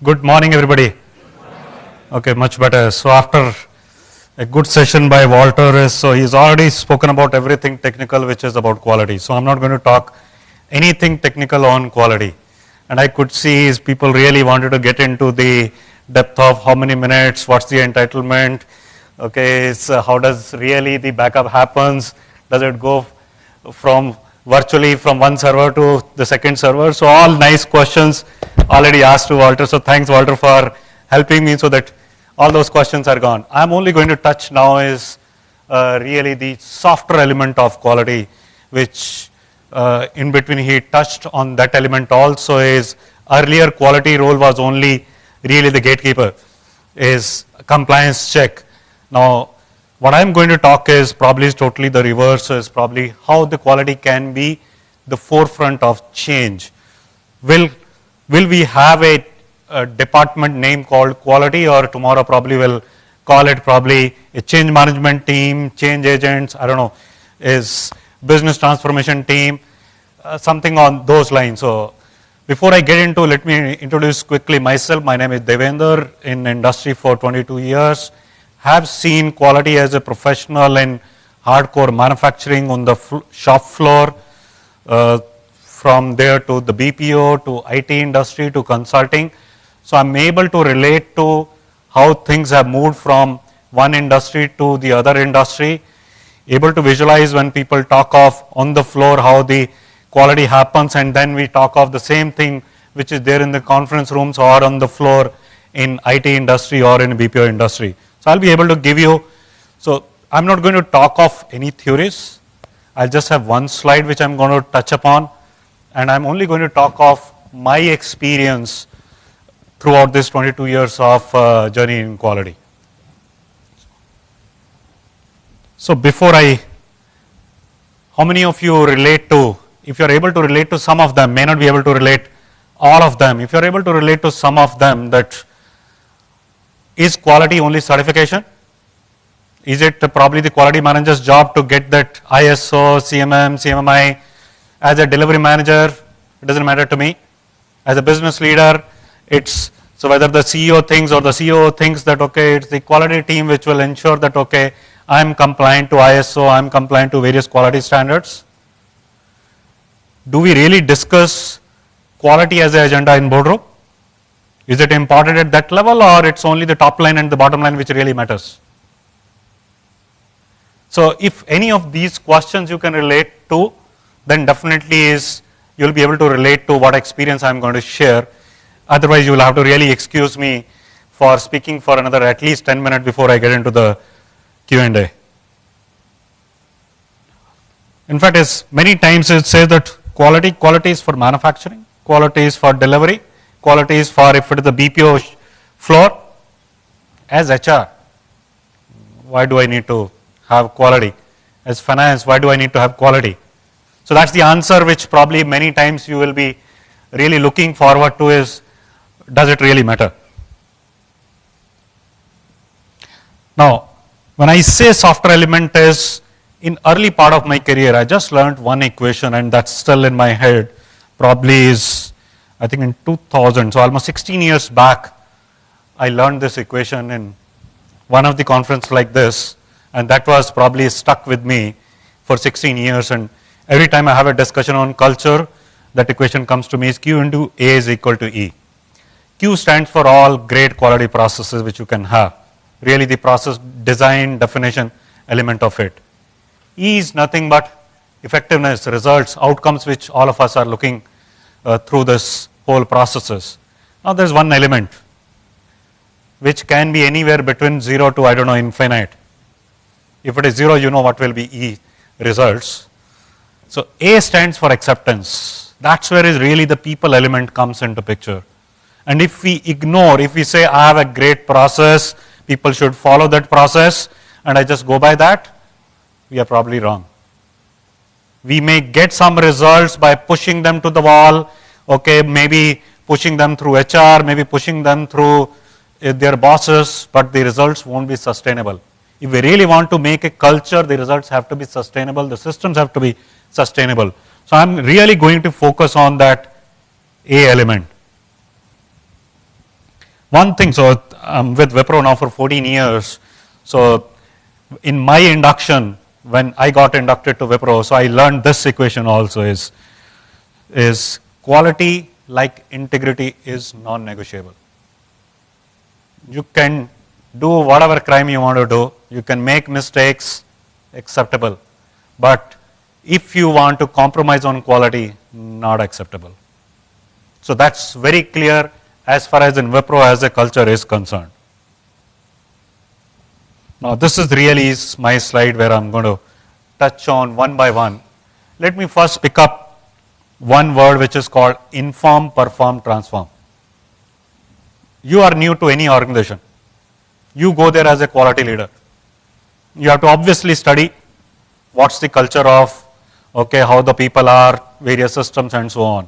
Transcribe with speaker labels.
Speaker 1: Good morning, everybody. Okay, much better. So after a good session by Walter, so he's already spoken about everything technical which is about quality. So I'm not going to talk anything technical on quality. And I could see is people really wanted to get into the depth of how many minutes, what's the entitlement, okay, so how does really the backup happens, does it go from virtually from one server to the second server. So all nice questions already asked to Walter. So thanks, Walter, for helping me so that all those questions are gone. I'm only going to touch now is really the softer element of quality, which in between he touched on that element also. Is earlier quality role was only really the gatekeeper, is compliance check. Now, what I'm going to talk is probably totally the reverse, is probably how the quality can be the forefront of change. Will we have a department name called quality, or tomorrow probably we'll call it probably a change management team, change agents, I don't know, is business transformation team, something on those lines. So before I get into, let me introduce quickly myself. My name is Devender, in industry for 22 years. Have seen quality as a professional in hardcore manufacturing on the shop floor, from there to the BPO, to IT industry, to consulting. So I'm able to relate to how things have moved from one industry to the other industry, able to visualize when people talk of on the floor how the quality happens, and then we talk of the same thing which is there in the conference rooms or on the floor in IT industry or in BPO industry. So I'll be able to give you, so I'm not going to talk of any theories. I'll just have one slide which I'm going to touch upon, and I'm only going to talk of my experience throughout this 22 years of journey in quality. So before how many of you relate to, if you're able to relate to some of them, may not be able to relate all of them. If you're able to relate to some of them, that is quality only certification? Is it probably the quality manager's job to get that ISO, CMM, CMMI? As a delivery manager, it doesn't matter to me. As a business leader, it's, so whether the CEO thinks or the COO thinks that, okay, it's the quality team which will ensure that, okay, I'm compliant to ISO, I'm compliant to various quality standards. Do we really discuss quality as an agenda in boardroom? Is it important at that level, or it's only the top line and the bottom line which really matters? So if any of these questions you can relate to, then definitely is you'll be able to relate to what experience I'm going to share. Otherwise, you will have to really excuse me for speaking for another at least 10 minutes before I get into the Q&A. In fact, as many times it says that quality is for manufacturing, quality is for delivery, quality is for if it is the BPO floor. As HR, why do I need to have quality? As finance, why do I need to have quality? So that's the answer which probably many times you will be really looking forward to, is does it really matter? Now, when I say softer element, is in early part of my career, I just learned one equation, and that's still in my head. Probably is, I think in 2000, so almost 16 years back, I learned this equation in one of the conferences like this, and that was probably stuck with me for 16 years. And every time I have a discussion on culture, that equation comes to me, is Q into A is equal to E. Q stands for all great quality processes which you can have. Really the process design, definition, element of it. E is nothing but effectiveness, results, outcomes which all of us are looking through this whole processes. Now there's one element which can be anywhere between 0 to, I don't know, infinite. If it is 0, you know what will be E, results. So A stands for acceptance. That's where is really the people element comes into picture. And if we ignore, if we say I have a great process, people should follow that process, and I just go by that, we are probably wrong. We may get some results by pushing them to the wall, okay, maybe pushing them through HR, maybe pushing them through their bosses, but the results won't be sustainable. If we really want to make a culture, the results have to be sustainable, the systems have to be sustainable. So I'm really going to focus on that A element. One thing, so I'm with Wipro now for 14 years. So in my induction, when I got inducted to Wipro, so I learned this equation also is quality like integrity is non-negotiable. You can do whatever crime you want to do. You can make mistakes, acceptable. But if you want to compromise on quality, not acceptable. So that's very clear as far as in Wipro as a culture is concerned. Now this is really my slide where I'm going to touch on one by one. Let me first pick up one word which is called inform, perform, transform. You are new to any organization. You go there as a quality leader. You have to obviously study what's the culture of, okay, how the people are, various systems and so on.